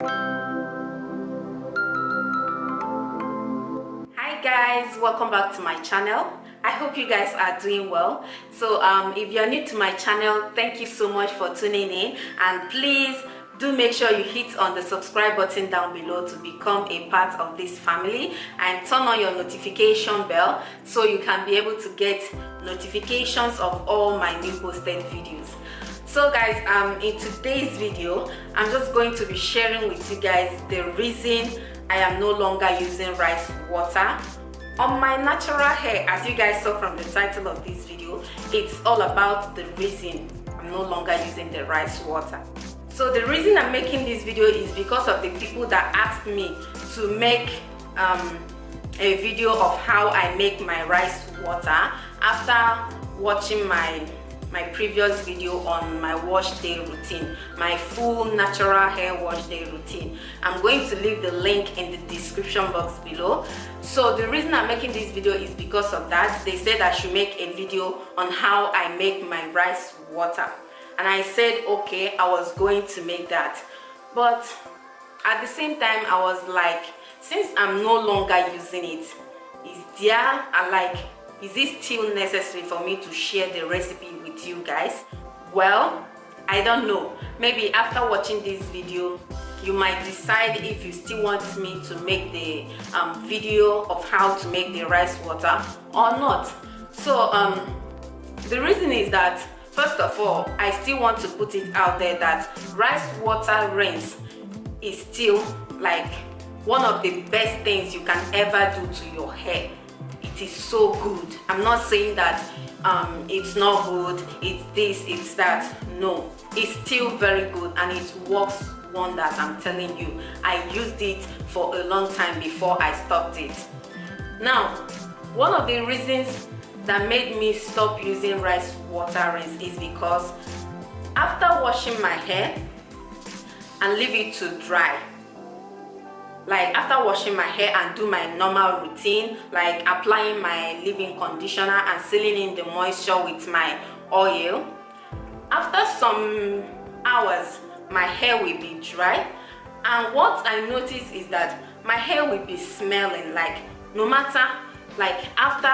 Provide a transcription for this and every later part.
Hi guys, welcome back to my channel. I hope you guys are doing well. So if you're new to my channel, thank you so much for tuning in, and please do make sure you hit on the subscribe button down below to become a part of this family, and turn on your notification bell so you can be able to get notifications of all my new posted videos. So guys, in today's video I'm just going to be sharing with you guys the reason I am no longer using rice water on my natural hair. As you guys saw from the title of this video, it's all about the reason I'm no longer using the rice water. So the reason I'm making this video is because of the people that asked me to make a video of how I make my rice water after watching my previous video on my wash day routine, my full natural hair wash day routine. I'm going to leave the link in the description box below. So the reason I'm making this video is because of that. They said I should make a video on how I make my rice water, and I said okay, I was going to make that. But at the same time I was like, since I'm no longer using it, is it still necessary for me to share the recipe with you guys? Well, I don't know. Maybe after watching this video you might decide if you still want me to make the video of how to make the rice water or not. So the reason is that, first of all, I still want to put it out there that rice water rinse is still like one of the best things you can ever do to your hair. It is so good. I'm not saying that it's not good, it's this, it's that. No, it's still very good and it works wonders. I'm telling you, I used it for a long time before I stopped it. Now, one of the reasons that made me stop using rice water rinse is because after washing my hair and leave it to dry, like after washing my hair and do my normal routine, like applying my leave-in conditioner and sealing in the moisture with my oil, after some hours my hair will be dry, and what I notice is that my hair will be smelling, like no matter, like after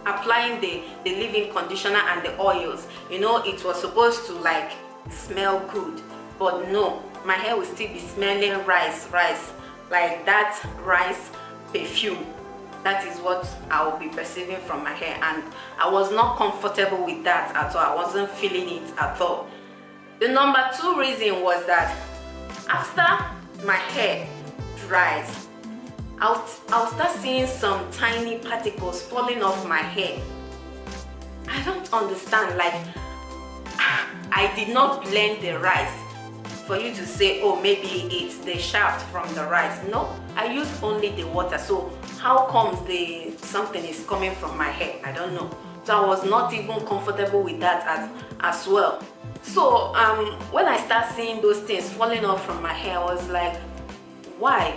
applying the leave-in conditioner and the oils, you know, it was supposed to like smell good, but no, my hair will still be smelling rice, like that rice perfume. That is what I will be perceiving from my hair, and I was not comfortable with that at all. I wasn't feeling it at all. The number two reason was that after my hair dries, I'll start seeing some tiny particles falling off my hair. I don't understand, like I did not blend the rice for you to say, oh, maybe it's the shaft from the rice. No, I used only the water. So how comes something is coming from my hair? I don't know. So I was not even comfortable with that as well. So when I start seeing those things falling off from my hair, I was like, why?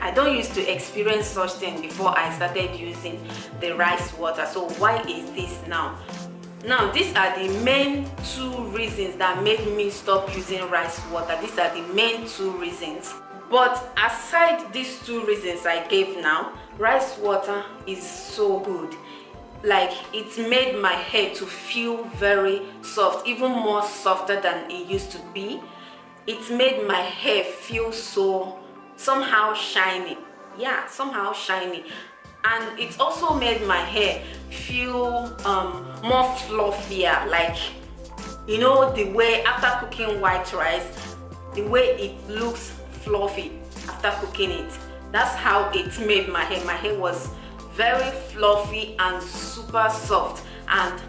I don't used to experience such things before I started using the rice water. So why is this now? Now, these are the main two reasons that made me stop using rice water. These are the main two reasons. But aside these two reasons I gave now, rice water is so good. Like, it made my hair to feel very soft, even more softer than it used to be. It made my hair feel so somehow shiny. Yeah, somehow shiny. And it also made my hair feel more fluffier, like, you know, the way after cooking white rice, the way it looks fluffy after cooking it. That's how it made my hair. My hair was very fluffy and super soft and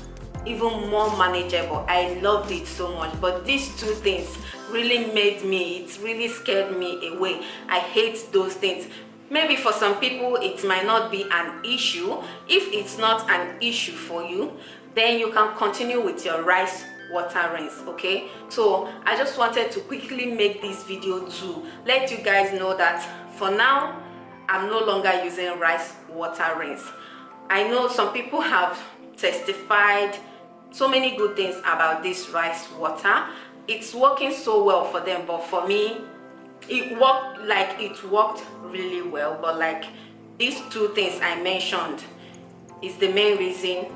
even more manageable. I loved it so much. But these two things really it really scared me away. I hate those things. Maybe for some people it might not be an issue. If it's not an issue for you, then you can continue with your rice water rinse. Okay, so I just wanted to quickly make this video to let you guys know that for now I'm no longer using rice water rinse. I know some people have testified so many good things about this rice water. It's working so well for them, but for me, it worked really well, but like these two things I mentioned is the main reason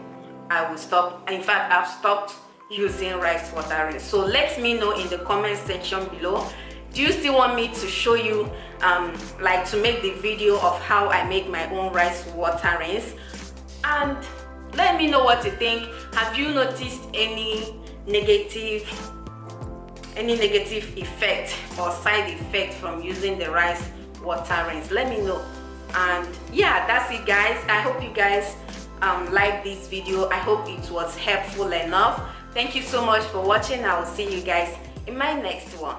I will stop. In fact, I've stopped using rice water rinse. So let me know in the comment section below, do you still want me to show you like to make the video of how I make my own rice water rinse? And let me know what you think. Have you noticed any negative effect or side effect from using the rice water rinse? Let me know. And yeah, that's it guys. I hope you guys like this video. I hope it was helpful enough. Thank you so much for watching. I will see you guys in my next one.